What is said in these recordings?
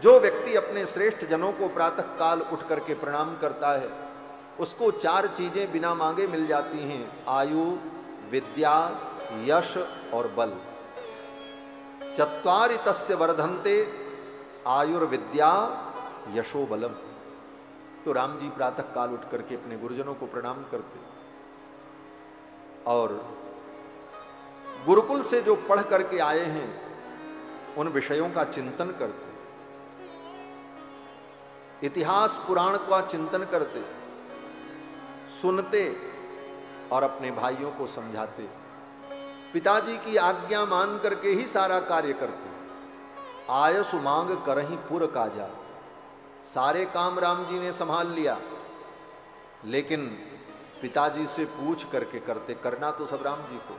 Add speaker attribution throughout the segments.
Speaker 1: जो व्यक्ति अपने श्रेष्ठ जनों को प्रातः काल उठ करके प्रणाम करता है उसको 4 चीजें बिना मांगे मिल जाती हैं, आयु, विद्या, यश और बल। चत्वारि तस्य वर्धन्ते आयुर्विद्या यशो बलम। तो राम जी प्रातः काल उठ करके अपने गुरुजनों को प्रणाम करते और गुरुकुल से जो पढ़ करके आए हैं उन विषयों का चिंतन करते, इतिहास पुराण का चिंतन करते, सुनते और अपने भाइयों को समझाते, पिताजी की आज्ञा मान करके ही सारा कार्य करते। आयसु मांग करही पुर काजा। सारे काम राम जी ने संभाल लिया, लेकिन पिताजी से पूछ करके करते। करना तो सब राम जी को,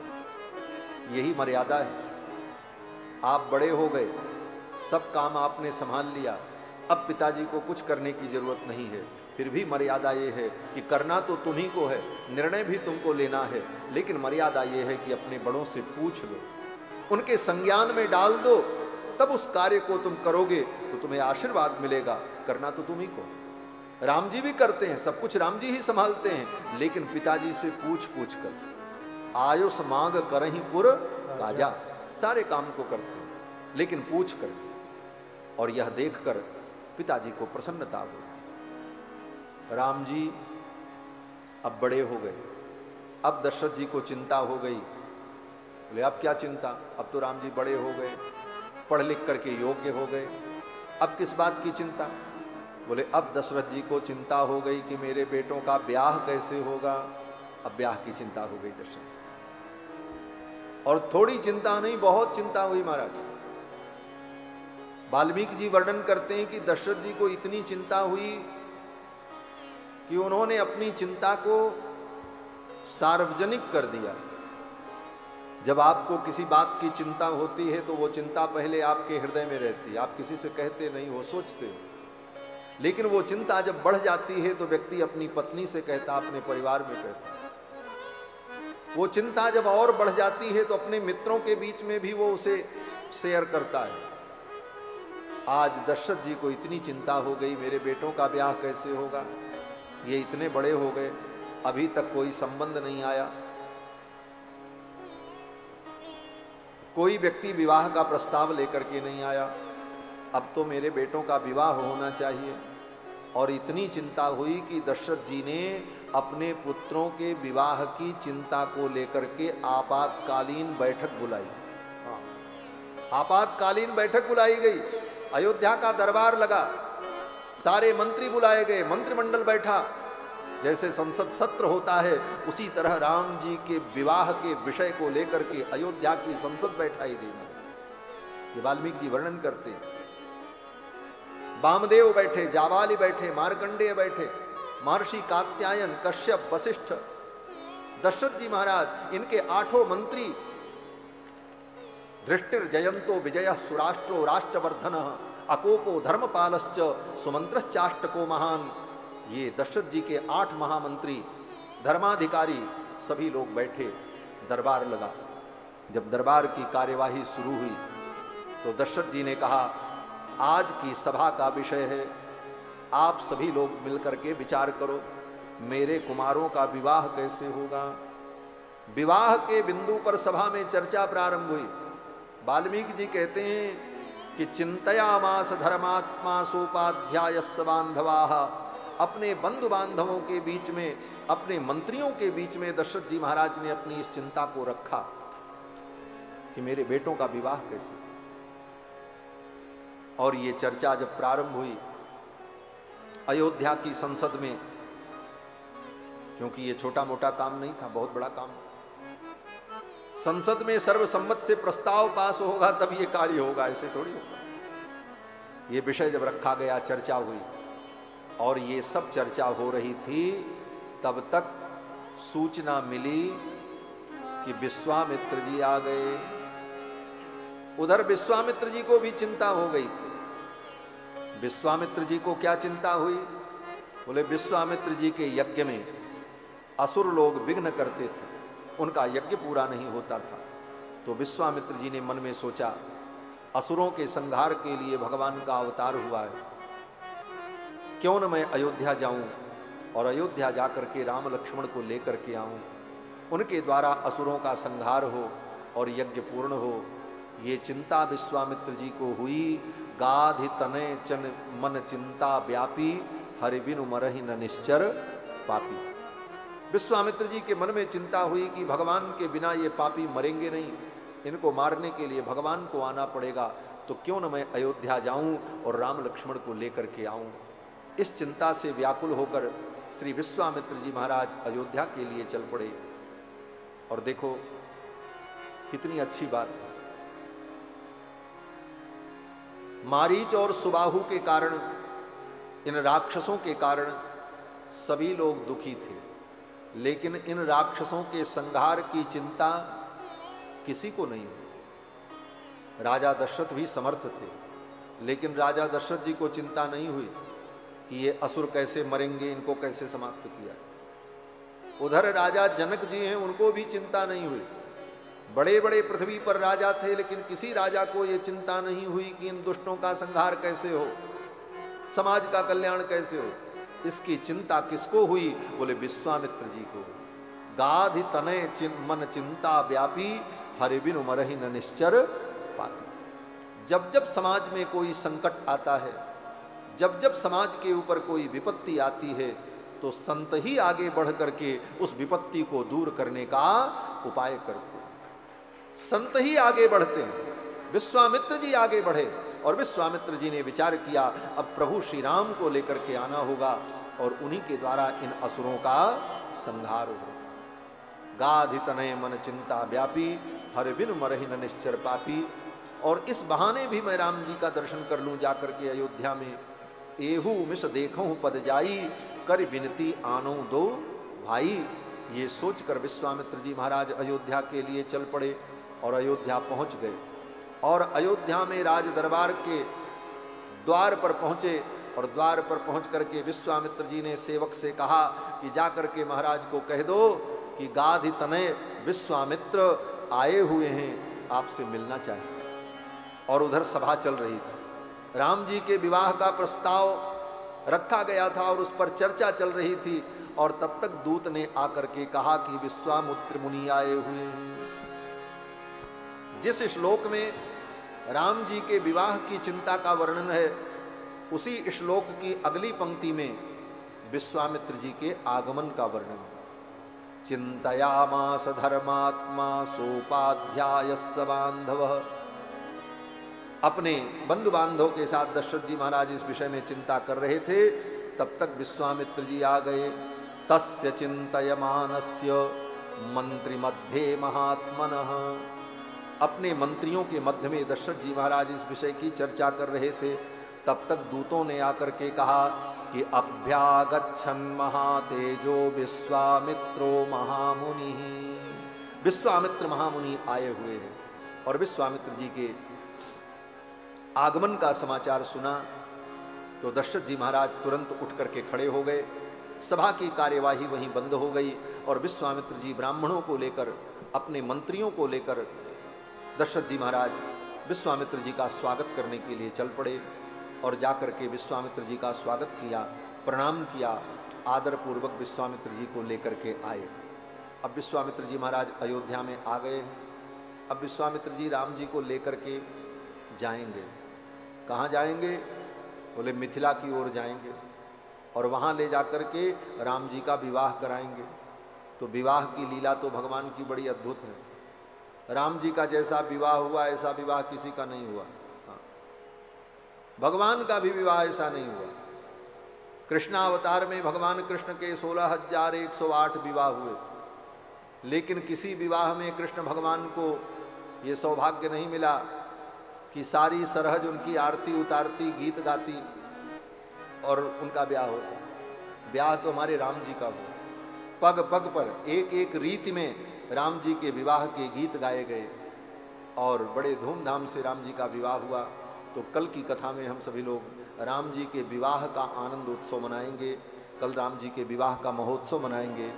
Speaker 1: यही मर्यादा है। आप बड़े हो गए, सब काम आपने संभाल लिया, अब पिताजी को कुछ करने की जरूरत नहीं है। फिर भी मर्यादा ये है कि करना तो तुम्ही को है, निर्णय भी तुमको लेना है, लेकिन मर्यादा ये है कि अपने बड़ों से पूछ लो, उनके संज्ञान में डाल दो, तब उस कार्य को तुम करोगे तो तुम्हें आशीर्वाद मिलेगा। करना तो तुम्ही को। राम जी भी करते हैं, सब कुछ राम जी ही संभालते हैं, लेकिन पिताजी से पूछ पूछ कर। आयुष मांग करही पुर काजा। सारे काम को करते हैं लेकिन पूछ कर, और यह देखकर पिताजी को प्रसन्नता होती। राम जी अब बड़े हो गए, अब दशरथ जी को चिंता हो गई। बोले अब क्या चिंता, अब तो राम जी बड़े हो गए, पढ़ लिख करके योग्य हो गए, अब किस बात की चिंता। बोले अब दशरथ जी को चिंता हो गई कि मेरे बेटों का ब्याह कैसे होगा। अब ब्याह की चिंता हो गई दशरथ। और थोड़ी चिंता नहीं, बहुत चिंता हुई महाराज। वाल्मीकि जी वर्णन करते हैं कि दशरथ जी को इतनी चिंता हुई कि उन्होंने अपनी चिंता को सार्वजनिक कर दिया। जब आपको किसी बात की चिंता होती है तो वो चिंता पहले आपके हृदय में रहती है, आप किसी से कहते नहीं हो, सोचते हो। लेकिन वो चिंता जब बढ़ जाती है तो व्यक्ति अपनी पत्नी से कहता, अपने परिवार में कहता। वो चिंता जब और बढ़ जाती है तो अपने मित्रों के बीच में भी वो उसे शेयर करता है। आज दशरथ जी को इतनी चिंता हो गई, मेरे बेटों का ब्याह कैसे होगा, ये इतने बड़े हो गए, अभी तक कोई संबंध नहीं आया, कोई व्यक्ति विवाह का प्रस्ताव लेकर के नहीं आया, अब तो मेरे बेटों का विवाह होना चाहिए। और इतनी चिंता हुई कि दशरथ जी ने अपने पुत्रों के विवाह की चिंता को लेकर के आपातकालीन बैठक बुलाई। आपातकालीन बैठक बुलाई गई, अयोध्या का दरबार लगा, सारे मंत्री बुलाए गए, मंत्रिमंडल बैठा। जैसे संसद सत्र होता है उसी तरह राम जी के विवाह के विषय को लेकर के अयोध्या की संसद बैठाई गई। ये वाल्मीकि जी वर्णन करते हैं। वामदेव बैठे, जाबाली बैठे, मार्कंडेय बैठे, महर्षि कात्यायन, कश्यप, वशिष्ठ, दशरथ जी महाराज, इनके 8 मंत्री, धृष्टिर जयंतो विजय सुराष्ट्रो राष्ट्रवर्धन अकोपो धर्मपालश्च सुमंत्रश्चाष्टको महान। ये दशरथ जी के 8 महामंत्री, धर्माधिकारी, सभी लोग बैठे, दरबार लगा। जब दरबार की कार्यवाही शुरू हुई तो दशरथ जी ने कहा, आज की सभा का विषय है, आप सभी लोग मिलकर के विचार करो, मेरे कुमारों का विवाह कैसे होगा। विवाह के बिंदु पर सभा में चर्चा प्रारंभ हुई। वाल्मीकि जी कहते हैं कि चिंतयामास धर्मात्मा सोपाध्यायस्य बांधवाः। अपने बंधु बांधवों के बीच में, अपने मंत्रियों के बीच में दशरथ जी महाराज ने अपनी इस चिंता को रखा कि मेरे बेटों का विवाह कैसे। और ये चर्चा जब प्रारंभ हुई अयोध्या की संसद में, क्योंकि ये छोटा मोटा काम नहीं था, बहुत बड़ा काम था। संसद में सर्वसम्मत से प्रस्ताव पास होगा तब ये कार्य होगा, ऐसे थोड़ी होगा। ये विषय जब रखा गया, चर्चा हुई, और ये सब चर्चा हो रही थी, तब तक सूचना मिली कि विश्वामित्र जी आ गए। उधर विश्वामित्र जी को भी चिंता हो गई थी। विश्वामित्र जी को क्या चिंता हुई? बोले विश्वामित्र जी के यज्ञ में असुर लोग विघ्न करते थे, उनका यज्ञ पूरा नहीं होता था। तो विश्वामित्र जी ने मन में सोचा असुरों के संहार के लिए भगवान का अवतार हुआ है, क्यों न मैं अयोध्या जाऊं और अयोध्या जाकर के राम लक्ष्मण को लेकर के आऊं, उनके द्वारा असुरों का संहार हो और यज्ञ पूर्ण हो। ये चिंता विश्वामित्र जी को हुई। गाधि तनय चन मन चिंता व्यापी, हरि बिनु मरहि न निश्चर पापी। विश्वामित्र जी के मन में चिंता हुई कि भगवान के बिना ये पापी मरेंगे नहीं, इनको मारने के लिए भगवान को आना पड़ेगा, तो क्यों न मैं अयोध्या जाऊं और राम लक्ष्मण को लेकर के आऊं। इस चिंता से व्याकुल होकर श्री विश्वामित्र जी महाराज अयोध्या के लिए चल पड़े। और देखो कितनी अच्छी बात है, मारीच और सुबाहु के कारण, इन राक्षसों के कारण सभी लोग दुखी थे, लेकिन इन राक्षसों के संहार की चिंता किसी को नहीं हुई। राजा दशरथ भी समर्थ थे, लेकिन राजा दशरथ जी को चिंता नहीं हुई कि ये असुर कैसे मरेंगे, इनको कैसे समाप्त किया। उधर राजा जनक जी हैं, उनको भी चिंता नहीं हुई। बड़े बड़े पृथ्वी पर राजा थे, लेकिन किसी राजा को ये चिंता नहीं हुई कि इन दुष्टों का संहार कैसे हो, समाज का कल्याण कैसे हो। इसकी चिंता किसको हुई? बोले विश्वामित्र जी को। गाधि तनय मन चिंता व्यापी, हरि बिनु मरहि न निश्चर पापी। जब जब समाज में कोई संकट आता है, जब जब समाज के ऊपर कोई विपत्ति आती है, तो संत ही आगे बढ़ करके उस विपत्ति को दूर करने का उपाय करते हैं। संत ही आगे बढ़ते हैं। विश्वामित्र जी आगे बढ़े और विश्वामित्र जी ने विचार किया, अब प्रभु श्री राम को लेकर के आना होगा और उन्हीं के द्वारा इन असुरों का संहार होगा। गाधि तनय मन चिंता व्यापी, हरि बिनु मरहि न निश्चर पापी। और इस बहाने भी मैं राम जी का दर्शन कर लूं जाकर के अयोध्या में। एहू मिस देखूं पद जाई, कर विनती आनो दो भाई। ये सोचकर विश्वामित्र जी महाराज अयोध्या के लिए चल पड़े और अयोध्या पहुंच गए। और अयोध्या में राज दरबार के द्वार पर पहुंचे और द्वार पर पहुंच करके विश्वामित्र जी ने सेवक से कहा कि जाकर के महाराज को कह दो कि गाधि तनय विश्वामित्र आए हुए हैं, आपसे मिलना चाहिए। और उधर सभा चल रही थी, राम जी के विवाह का प्रस्ताव रखा गया था और उस पर चर्चा चल रही थी। और तब तक दूत ने आकर के कहा कि विश्वामित्र मुनि आए हुए हैं। जिस श्लोक में राम जी के विवाह की चिंता का वर्णन है, उसी श्लोक की अगली पंक्ति में विश्वामित्र जी के आगमन का वर्णन। चिंतयामास धर्मात्मा सोपाध्यायस्य बांधवः। अपने बंधु बांधवों के साथ दशरथ जी महाराज इस विषय में चिंता कर रहे थे, तब तक विश्वामित्र जी आ गए। तस्य चिंतयमानस्य मंत्री मध्ये महात्मनः। अपने मंत्रियों के मध्य में दशरथ जी महाराज इस विषय की चर्चा कर रहे थे, तब तक दूतों ने आकर के कहा कि अभ्यागच्छन् महातेजो विश्वामित्रो महामुनि। विश्वामित्र महामुनि आए हुए हैं। और विश्वामित्र जी के आगमन का समाचार सुना तो दशरथ जी महाराज तुरंत उठ करके खड़े हो गए। सभा की कार्यवाही वहीं बंद हो गई और विश्वामित्र जी ब्राह्मणों को लेकर, अपने मंत्रियों को लेकर दशरथ जी महाराज विश्वामित्र जी का स्वागत करने के लिए चल पड़े। और जाकर के विश्वामित्र जी का स्वागत किया, प्रणाम किया, आदर पूर्वक विश्वामित्र जी को लेकर के आए। अब विश्वामित्र जी महाराज अयोध्या में आ गए हैं। अब विश्वामित्र जी राम जी को लेकर के जाएंगे। कहाँ जाएंगे? बोले मिथिला की ओर जाएंगे और वहाँ ले जाकर के राम जी का विवाह कराएंगे। तो विवाह की लीला तो भगवान की बड़ी अद्भुत है। राम जी का जैसा विवाह हुआ ऐसा विवाह किसी का नहीं हुआ। भगवान का भी विवाह ऐसा नहीं हुआ। कृष्णावतार में भगवान कृष्ण के 16,108 विवाह हुए, लेकिन किसी विवाह में कृष्ण भगवान को ये सौभाग्य नहीं मिला कि सारी सरहज उनकी आरती उतारती, गीत गाती और उनका ब्याह होता। ब्याह तो हमारे राम जी का हुआ। पग पग पर एक एक रीति में राम जी के विवाह के गीत गाए गए और बड़े धूमधाम से राम जी का विवाह हुआ। तो कल की कथा में हम सभी लोग राम जी के विवाह का आनंद उत्सव मनाएंगे। कल राम जी के विवाह का महोत्सव मनाएंगे।